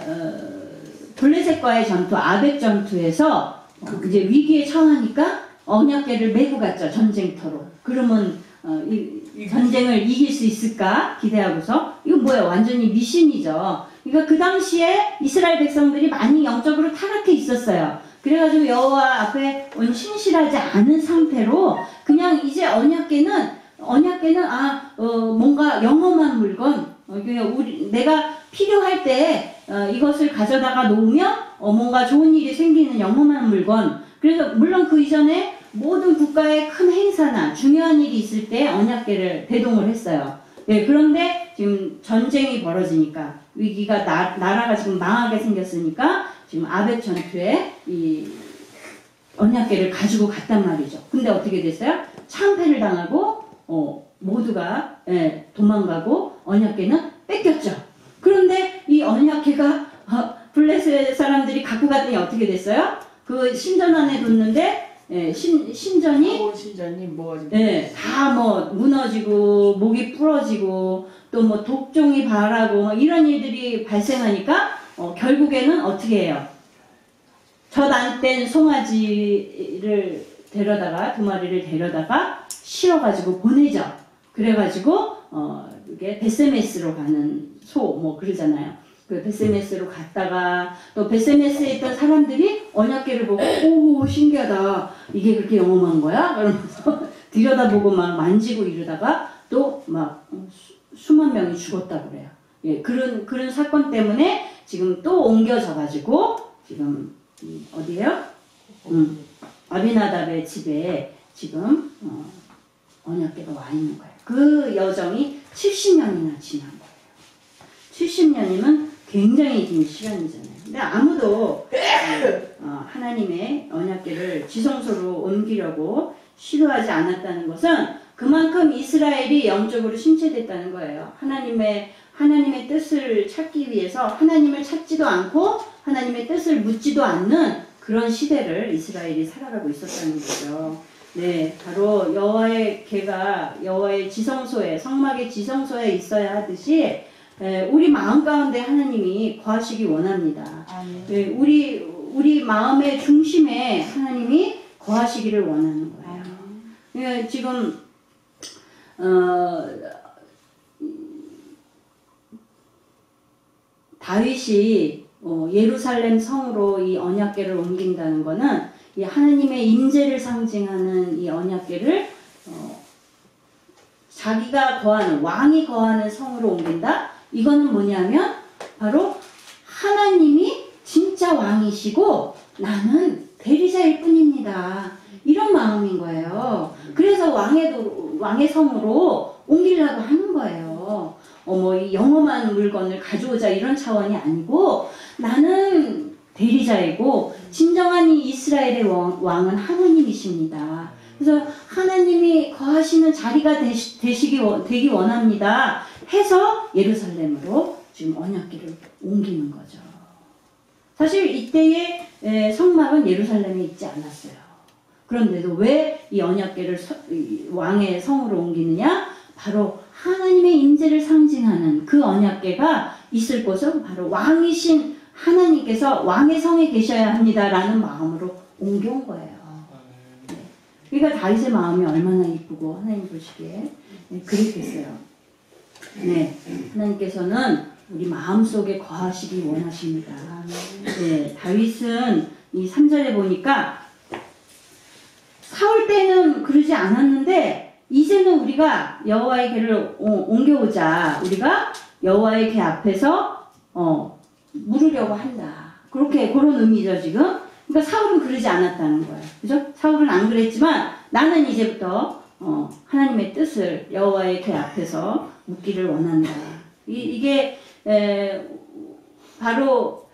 블레셋과의 전투, 아벡 전투에서 이제 위기에 처하니까 언약궤를 메고 갔죠, 전쟁터로. 그러면 이 전쟁을 이길 수 있을까 기대하고서. 이거 뭐야, 완전히 미신이죠. 그러니까 그 당시에 이스라엘 백성들이 많이 영적으로 타락해 있었어요. 그래가지고 여호와 앞에 신실하지 않은 상태로 그냥 이제 언약궤는 뭔가 영험한 물건, 내가 필요할 때 이것을 가져다가 놓으면 뭔가 좋은 일이 생기는 영험한 물건. 그래서 물론 그 이전에 모든 국가의 큰 행사나 중요한 일이 있을 때 언약궤를 대동을 했어요. 네, 그런데 지금 전쟁이 벌어지니까 위기가 나라가 지금 망하게 생겼으니까 지금 아벡 전투에 이 언약궤를 가지고 갔단 말이죠. 근데 어떻게 됐어요? 참패를 당하고 모두가 도망가고 언약궤는 뺏겼죠. 그런데 이 언약궤가 블레셋 사람들이 갖고 갔더니 어떻게 됐어요? 그 신전 안에 뒀는데 신전이 뭐가 다 뭐 무너지고 목이 부러지고 또 뭐 독종이 발하고 이런 일들이 발생하니까 결국에는 어떻게 해요? 젖 안 뗀 송아지를 데려다가 두 마리를 데려다가 실어가지고 보내죠. 그래가지고 이게 베세메스로 가는 소 뭐 그러잖아요. 그 베세메스로 갔다가 또 베세메스에 있던 사람들이 언약궤를 보고 오 신기하다, 이게 그렇게 영험한 거야? 그러면서 들여다보고 막 만지고 이러다가 또 막 수만 명이 죽었다 그래요. 예, 그런 사건 때문에 지금 또 옮겨져 가지고 지금 어디예요? 아비나답의 집에 지금 언약궤가 와 있는 거예요. 그 여정이 70년이나 지난 거예요. 70년이면 굉장히 긴 시간이잖아요. 근데 아무도 하나님의 언약궤를 지성소로 옮기려고 시도하지 않았다는 것은 그만큼 이스라엘이 영적으로 심체됐다는 거예요. 하나님의 뜻을 찾기 위해서 하나님을 찾지도 않고 하나님의 뜻을 묻지도 않는 그런 시대를 이스라엘이 살아가고 있었다는 거죠. 네, 바로 여호와의 궤가 여호와의 지성소에, 성막의 지성소에 있어야 하듯이 우리 마음 가운데 하나님이 거하시기 원합니다. 네, 우리 마음의 중심에 하나님이 거하시기를 원하는 거예요. 네, 지금 다윗이 예루살렘 성으로 이 언약궤를 옮긴다는 것은 이 하나님의 임재를 상징하는 이 언약궤를 자기가 거하는, 왕이 거하는 성으로 옮긴다? 이거는 뭐냐면 바로 하나님이 진짜 왕이시고 나는 대리자일 뿐입니다. 이런 마음인 거예요. 그래서 왕의 성으로 옮기려고 하는 거예요. 이 영험한 물건을 가져오자 이런 차원이 아니고 나는 대리자이고 진정한 이 이스라엘의 왕은 하나님이십니다. 그래서 하나님이 거하시는 자리가 되기 원합니다. 해서 예루살렘으로 지금 언약궤를 옮기는 거죠. 사실 이때의 성막은 예루살렘에 있지 않았어요. 그런데도 왜 이 언약궤를 왕의 성으로 옮기느냐? 바로 하나님의 임재를 상징하는 그 언약궤가 있을 곳은 바로 왕이신 하나님께서 왕의 성에 계셔야 합니다라는 마음으로 옮겨온 거예요. 네. 그러니까 다윗의 마음이 얼마나 이쁘고 하나님 보시기에 그랬겠어요. 네, 하나님께서는 우리 마음속에 거하시기 원하십니다. 네, 다윗은 이 3절에 보니까 사울 때는 그러지 않았는데 이제는 우리가 여호와의 궤를 옮겨오자. 우리가 여호와의 궤 앞에서 물으려고 한다. 그렇게 그런 의미죠 지금. 그러니까 사울은 그러지 않았다는 거예요. 그죠? 사울은 안 그랬지만 나는 이제부터 하나님의 뜻을 여호와의 궤 앞에서 묻기를 원한다. 이게 바로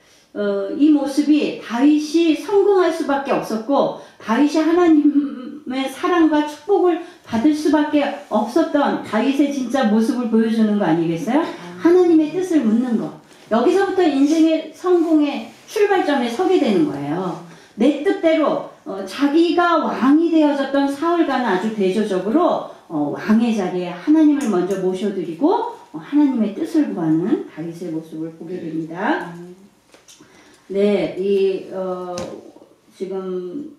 이 모습이 다윗이 성공할 수밖에 없었고 다윗이 하나님의 사랑과 축복을 받을 수밖에 없었던 다윗의 진짜 모습을 보여주는 거 아니겠어요? 하나님의 뜻을 묻는 거. 여기서부터 인생의 성공의 출발점에 서게 되는 거예요. 내 뜻대로 자기가 왕이 되어졌던 사울과는 아주 대조적으로 왕의 자리에 하나님을 먼저 모셔드리고 하나님의 뜻을 구하는 다윗의 모습을 보게 됩니다. 네, 지금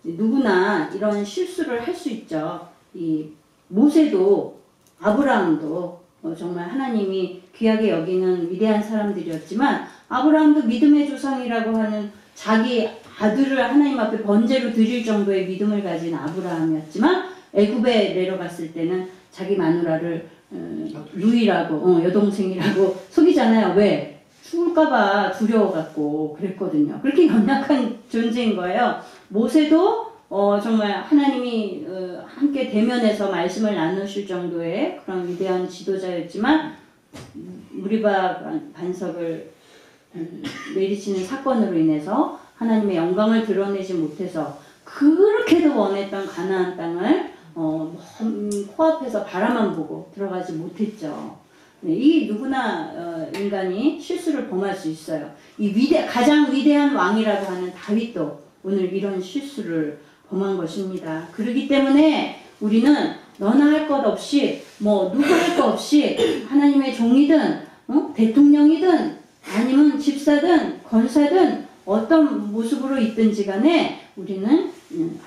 누구나 이런 실수를 할 수 있죠. 이 모세도 아브라함도 정말 하나님이 귀하게 여기는 위대한 사람들이었지만 아브라함도 믿음의 조상이라고 하는 자기 아들을 하나님 앞에 번제로 드릴 정도의 믿음을 가진 아브라함이었지만 애굽에 내려갔을 때는 자기 마누라를 누이라고 여동생이라고 속이잖아요. 왜? 죽을까봐 두려워갖고 그랬거든요. 그렇게 연약한 존재인 거예요. 모세도 정말 하나님이 함께 대면해서 말씀을 나누실 정도의 그런 위대한 지도자였지만 무리바 반석을 내리치는 사건으로 인해서 하나님의 영광을 드러내지 못해서 그렇게도 원했던 가나안 땅을 코앞에서 바라만 보고 들어가지 못했죠. 네, 이 누구나 인간이 실수를 범할 수 있어요. 가장 위대한 왕이라고 하는 다윗도 오늘 이런 실수를 범한 것입니다. 그렇기 때문에 우리는 너나 할 것 없이 누구 할 것 없이 하나님의 종이든 대통령이든 아니면 집사든 권사든 어떤 모습으로 있든지 간에 우리는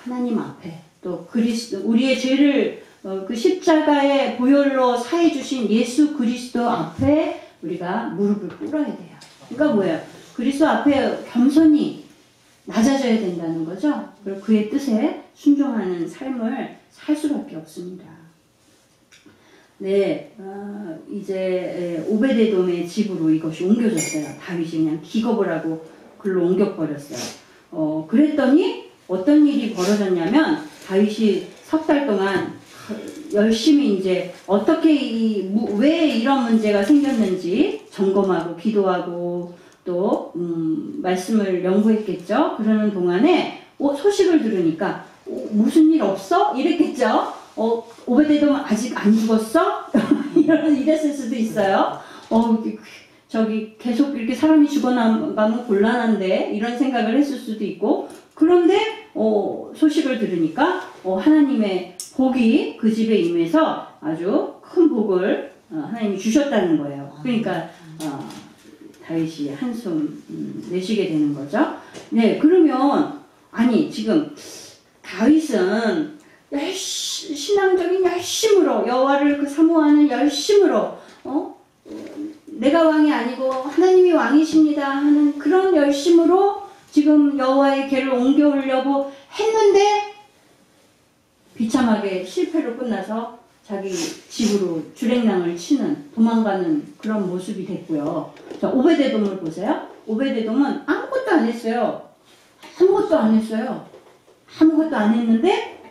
하나님 앞에 또 그리스도 우리의 죄를 그 십자가의 보혈로 사해 주신 예수 그리스도 앞에 우리가 무릎을 꿇어야 돼요. 그러니까 뭐예요? 그리스도 앞에 겸손히 낮아져야 된다는 거죠. 그리고 그의 뜻에 순종하는 삶을 살 수밖에 없습니다. 네, 이제 오베데돔의 집으로 이것이 옮겨졌어요. 다윗이 그냥 기겁을 하고 글로 옮겨버렸어요. 그랬더니 어떤 일이 벌어졌냐면 다윗이 석 달 동안 열심히 이제 어떻게 왜 이런 문제가 생겼는지 점검하고 기도하고 또 말씀을 연구했겠죠. 그러는 동안에 소식을 들으니까 무슨 일 없어? 이랬겠죠. 오베데돔 아직 안 죽었어? 이랬을 수도 있어요. 저기 계속 이렇게 사람이 죽어나가면 곤란한데 이런 생각을 했을 수도 있고 그런데 소식을 들으니까 하나님의 복이 그 집에 임해서 아주 큰 복을 하나님이 주셨다는 거예요. 그러니까 다윗이 한숨 내쉬게 되는 거죠. 네, 그러면 아니 지금 다윗은 신앙적인 열심으로 여호와를 사모하는 열심으로 내가 왕이 아니고 하나님이 왕이십니다 하는 그런 열심으로 지금 여호와의 궤를 옮겨오려고 했는데 비참하게 실패로 끝나서 자기 집으로 주랭랑을 치는 도망가는 그런 모습이 됐고요. 자, 오베데돔을 보세요. 오베데돔은 아무것도 안 했어요. 아무것도 안 했어요. 아무것도 안 했는데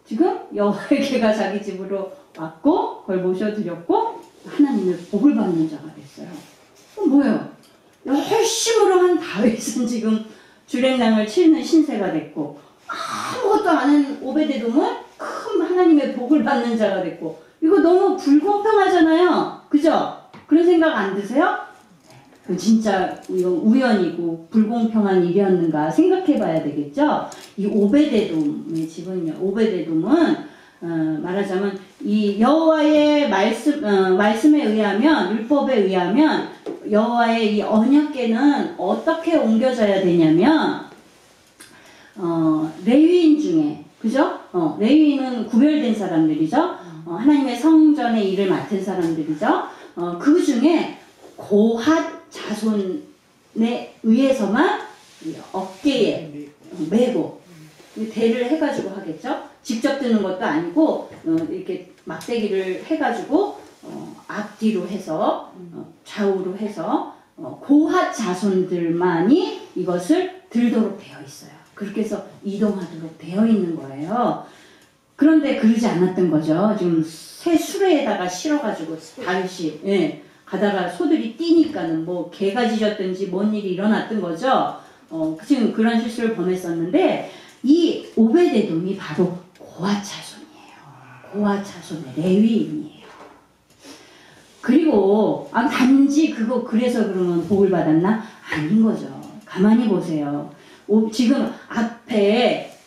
지금 여호와의 궤가 자기 집으로 왔고 그걸 모셔드렸고 하나님의 복을 받는 자가 됐어요. 뭐예요? 열심으로 한 다윗은 지금 주랭랑을 치는 신세가 됐고 아무것도 안 한 오베데돔은 큰 하나님의 복을 받는 자가 됐고 이거 너무 불공평하잖아요. 그죠? 그런 생각 안 드세요? 그 진짜 이거 우연이고 불공평한 일이었는가 생각해 봐야 되겠죠? 이 오베데돔의 집은요. 오베데돔은 말하자면 이 여호와의 말씀에 의하면 율법에 의하면 여호와의 이 언약궤는 어떻게 옮겨져야 되냐면 레위인 중에 그죠? 레위인은 구별된 사람들이죠. 하나님의 성전의 일을 맡은 사람들이죠. 그 중에 고핫 자손에 의해서만 어깨에 메고 대를 해가지고 하겠죠. 직접 드는 것도 아니고 이렇게 막대기를 해가지고 앞뒤로 해서 좌우로 해서 고핫 자손들만이 이것을 들도록 되어 있어요. 그렇게 해서 이동하도록 되어 있는 거예요. 그런데 그러지 않았던 거죠. 지금 새 수레에다가 실어가지고 다윗이 가다가 소들이 뛰니까는 뭐 개가 짖었든지 뭔 일이 일어났던 거죠. 지금 그런 실수를 범했었는데 이 오베데돔이 바로 고핫 자손이에요. 고핫 자손의 레위인이에요. 그리고 단지 그거 그래서 그러면 복을 받았나? 아닌 거죠. 가만히 보세요. 지금 앞에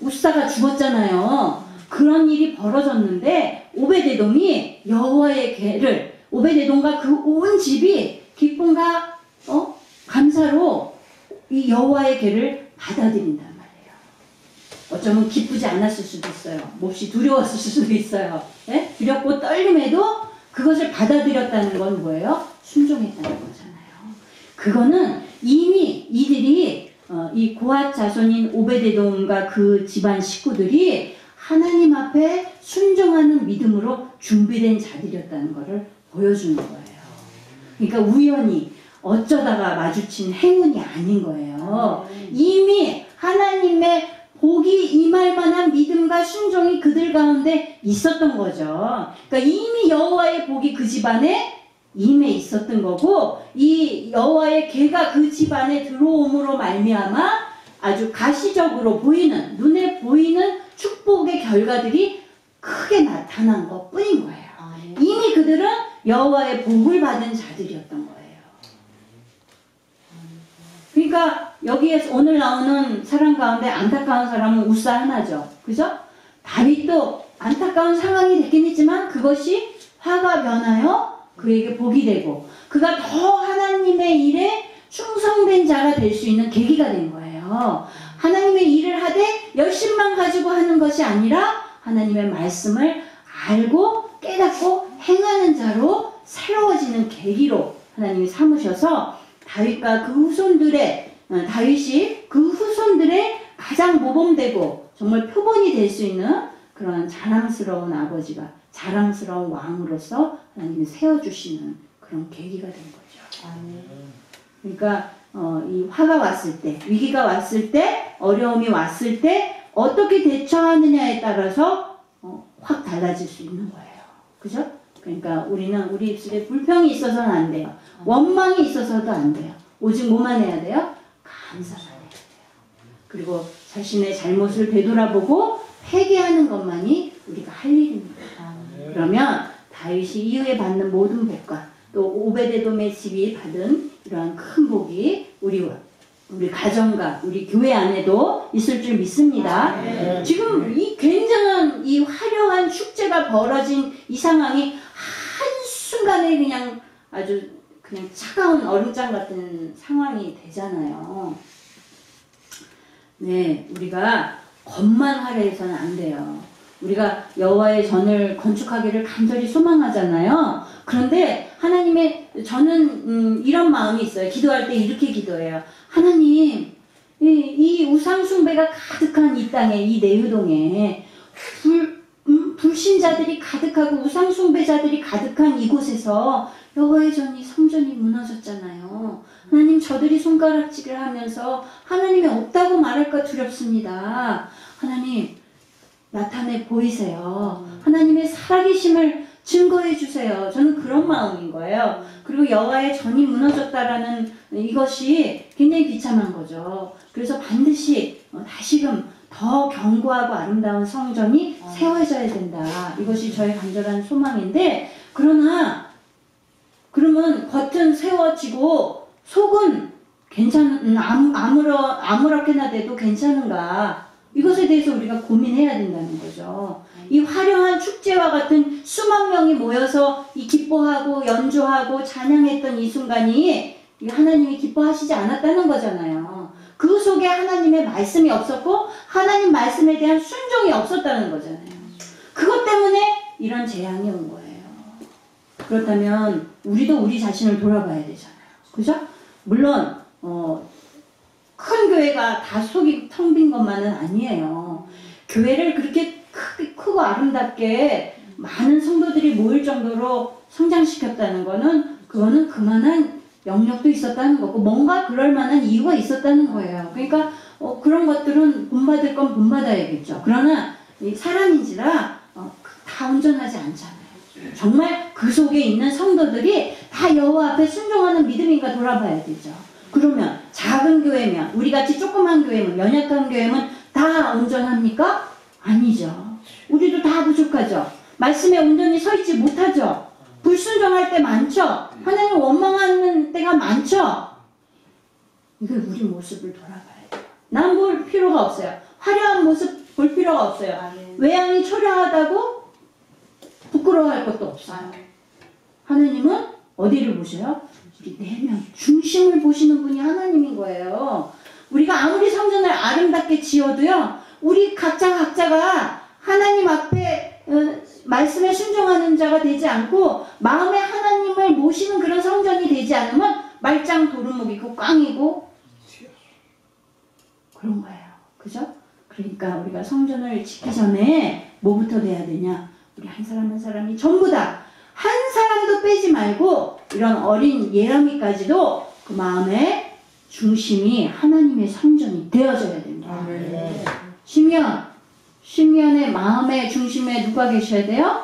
우사가 죽었잖아요. 그런 일이 벌어졌는데 오베데돔이 여호와의 궤를 오베데돔과 그 온 집이 기쁨과 감사로 이 여호와의 궤를 받아들인단 말이에요. 어쩌면 기쁘지 않았을 수도 있어요. 몹시 두려웠을 수도 있어요. 네? 두렵고 떨림에도 그것을 받아들였다는 건 뭐예요? 순종했다는 거잖아요. 그거는 이미 이들이 이 고핫 자손인 오베데돔과 그 집안 식구들이 하나님 앞에 순종하는 믿음으로 준비된 자들이었다는 것을 보여주는 거예요. 그러니까 우연히 어쩌다가 마주친 행운이 아닌 거예요. 이미 하나님의 복이 임할 만한 믿음과 순종이 그들 가운데 있었던 거죠. 그러니까 이미 여호와의 복이 그 집안에 임해 있었던 거고 이 여호와의 궤가 그 집안에 들어옴으로 말미암아 아주 가시적으로 보이는 눈에 보이는 축복의 결과들이 크게 나타난 것 뿐인 거예요. 이미 그들은 여호와의 복을 받은 자들이었던 거예요. 그러니까 여기에서 오늘 나오는 사람 가운데 안타까운 사람은 우사 하나죠. 그죠? 다윗도 안타까운 상황이 됐긴 했지만 그것이 화가 변하여 그에게 복이 되고 그가 더 하나님의 일에 충성된 자가 될 수 있는 계기가 된 거예요. 하나님의 일을 하되 열심만 가지고 하는 것이 아니라 하나님의 말씀을 알고 깨닫고 행하는 자로 새로워지는 계기로 하나님이 삼으셔서 다윗과 그 후손들의 다윗이 그 후손들의 가장 모범되고 정말 표본이 될 수 있는 그런 자랑스러운 아버지가 자랑스러운 왕으로서 하나님이 세워주시는 그런 계기가 된 거죠. 그러니까 이 화가 왔을 때, 위기가 왔을 때, 어려움이 왔을 때 어떻게 대처하느냐에 따라서 확 달라질 수 있는 거예요. 그죠? 그러니까 우리는 우리 입술에 불평이 있어서는 안 돼요. 원망이 있어서도 안 돼요. 오직 뭐만 해야 돼요? 감사만 해야 돼요. 그리고 자신의 잘못을 되돌아보고 회개하는 것만이 우리가 할 일입니다. 그러면 다윗이 이후에 받는 모든 복과 또 오베데돔의 집이 받은 이러한 큰 복이 우리 가정과 우리 교회 안에도 있을 줄 믿습니다. 지금 이 굉장한 이 화려한 축제가 벌어진 이 상황이 한순간에 그냥 아주 그냥 차가운 얼음장 같은 상황이 되잖아요. 네, 우리가 것만 하려 해서는 안 돼요. 우리가 여호와의 전을 건축하기를 간절히 소망하잖아요. 그런데 하나님의 저는 이런 마음이 있어요. 기도할 때 이렇게 기도해요. 하나님, 이 우상 숭배가 가득한 이 땅에, 이 내유동에 불신자들이 가득하고 우상 숭배자들이 가득한 이곳에서 여호와의 전이 성전이 무너졌잖아요. 하나님, 저들이 손가락질을 하면서 하나님이 없다고 말할까 두렵습니다. 하나님, 나타내 보이세요. 하나님의 살아계심을 증거해 주세요. 저는 그런 마음인 거예요. 그리고 여호와의 전이 무너졌다라는 이것이 굉장히 비참한 거죠. 그래서 반드시 다시금 더 견고하고 아름다운 성전이 세워져야 된다. 이것이 저의 간절한 소망인데, 그러면 겉은 세워지고 속은 아무렇게나 돼도 괜찮은가? 이것에 대해서 우리가 고민해야 된다는 거죠. 이 화려한 축제와 같은 수만 명이 모여서 이 기뻐하고 연주하고 찬양했던 이 순간이 하나님이 기뻐하시지 않았다는 거잖아요. 그 속에 하나님의 말씀이 없었고 하나님 말씀에 대한 순종이 없었다는 거잖아요. 그것 때문에 이런 재앙이 온 거예요. 그렇다면 우리도 우리 자신을 돌아봐야 되잖아요. 그죠? 물론 큰 교회가 다 속이 텅 빈 것만은 아니에요. 교회를 그렇게 크고 아름답게 많은 성도들이 모일 정도로 성장시켰다는 거는 그거는 그만한 영역도 있었다는 거고 뭔가 그럴 만한 이유가 있었다는 거예요. 그러니까 그런 것들은 본받을 건 본받아야겠죠. 그러나 이 사람인지라 다 온전하지 않잖아요. 정말 그 속에 있는 성도들이 다 여호와 앞에 순종하는 믿음인가 돌아봐야 되죠. 그러면 작은 교회면 우리같이 조그만 교회면 연약한 교회면 다 온전합니까? 아니죠. 우리도 다 부족하죠. 말씀에 온전히 서 있지 못하죠. 불순종할 때 많죠. 하나님 원망하는 때가 많죠. 이거 우리 모습을 돌아봐야 돼요. 난 볼 필요가 없어요. 화려한 모습 볼 필요가 없어요. 외양이 초라하다고 부끄러워할 것도 없어요. 하나님은 어디를 보셔요? 우리 내면 중심을 보시는 분이 하나님인 거예요. 우리가 아무리 성전을 아름답게 지어도요, 우리 각자가 하나님 앞에 말씀에 순종하는 자가 되지 않고 마음에 하나님을 모시는 그런 성전이 되지 않으면 말짱 도루묵이고 꽝이고 그런 거예요. 그죠? 그러니까 우리가 성전을 짓기 전에 뭐부터 돼야 되냐? 우리 한 사람 한 사람이 전부 다 한 사람도 빼지 말고 이런 어린 예람이까지도 그 마음의 중심이 하나님의 성전이 되어져야 됩니다. 시므온의 마음의 중심에 누가 계셔야 돼요?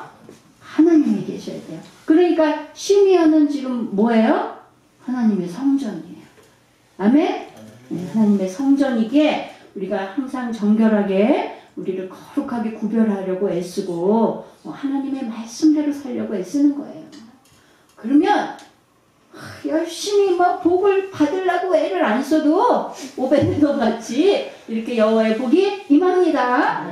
하나님이 계셔야 돼요. 그러니까 시므온은 지금 뭐예요? 하나님의 성전이에요. 아멘? 네, 하나님의 성전이기에 우리가 항상 정결하게 우리를 거룩하게 구별하려고 애쓰고 하나님의 말씀대로 살려고 애쓰는 거예요. 그러면 열심히 막 복을 받으려고 애를 안 써도 오베드돔 같이 이렇게 여호와의 복이 임합니다.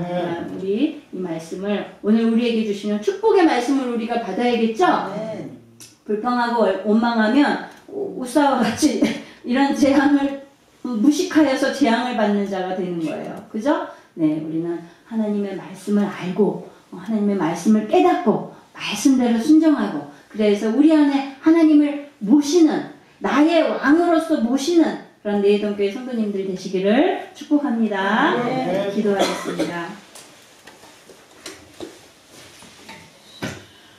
우리 이 말씀을 오늘 우리에게 주시는 축복의 말씀을 우리가 받아야겠죠? 불평하고 원망하면 우사와 같이 이런 재앙을 무식하여서 재앙을 받는 자가 되는 거예요. 그죠? 네, 우리는 하나님의 말씀을 알고 하나님의 말씀을 깨닫고 말씀대로 순종하고 그래서 우리 안에 하나님을 모시는 나의 왕으로서 모시는 그런 내동교회 성도님들 되시기를 축복합니다. 네, 기도하겠습니다.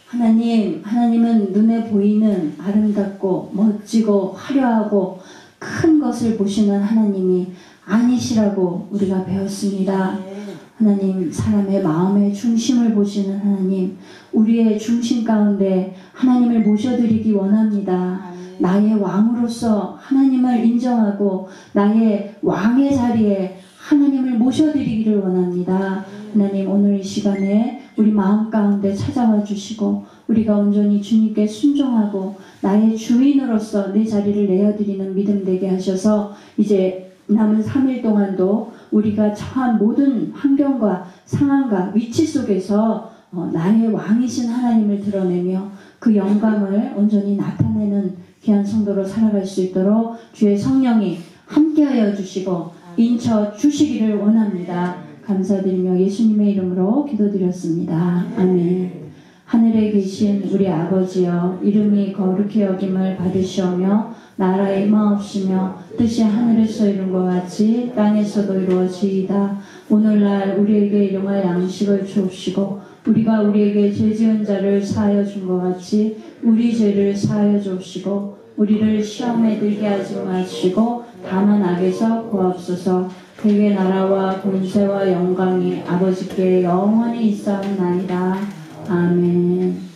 하나님은 눈에 보이는 아름답고 멋지고 화려하고 큰 것을 보시는 하나님이 아니시라고 우리가 배웠습니다. 하나님, 사람의 마음의 중심을 보시는 하나님, 우리의 중심 가운데 하나님을 모셔드리기 원합니다. 나의 왕으로서 하나님을 인정하고 나의 왕의 자리에 하나님을 모셔드리기를 원합니다. 하나님, 오늘 이 시간에 우리 마음 가운데 찾아와 주시고 우리가 온전히 주님께 순종하고 나의 주인으로서 내 자리를 내어드리는 믿음 되게 하셔서 이제 남은 3일 동안도 우리가 처한 모든 환경과 상황과 위치 속에서 나의 왕이신 하나님을 드러내며 그 영광을 온전히 나타내는 귀한 성도로 살아갈 수 있도록 주의 성령이 함께하여 주시고 인쳐 주시기를 원합니다. 감사드리며 예수님의 이름으로 기도드렸습니다. 아멘. 하늘에 계신 우리 아버지여, 이름이 거룩히 여김을 받으시오며 나라의 임하옵시며 뜻이 하늘에서 이룬 것 같이 땅에서도 이루어지이다. 오늘날 우리에게 일용할 양식을 주옵시고 우리가 우리에게 죄 지은 자를 사하여 준 것 같이 우리 죄를 사하여 주옵시고 우리를 시험에 들게 하지 마시고 다만 악에서 구하옵소서. 그의 나라와 권세와 영광이 아버지께 영원히 있사옵나이다. 아멘.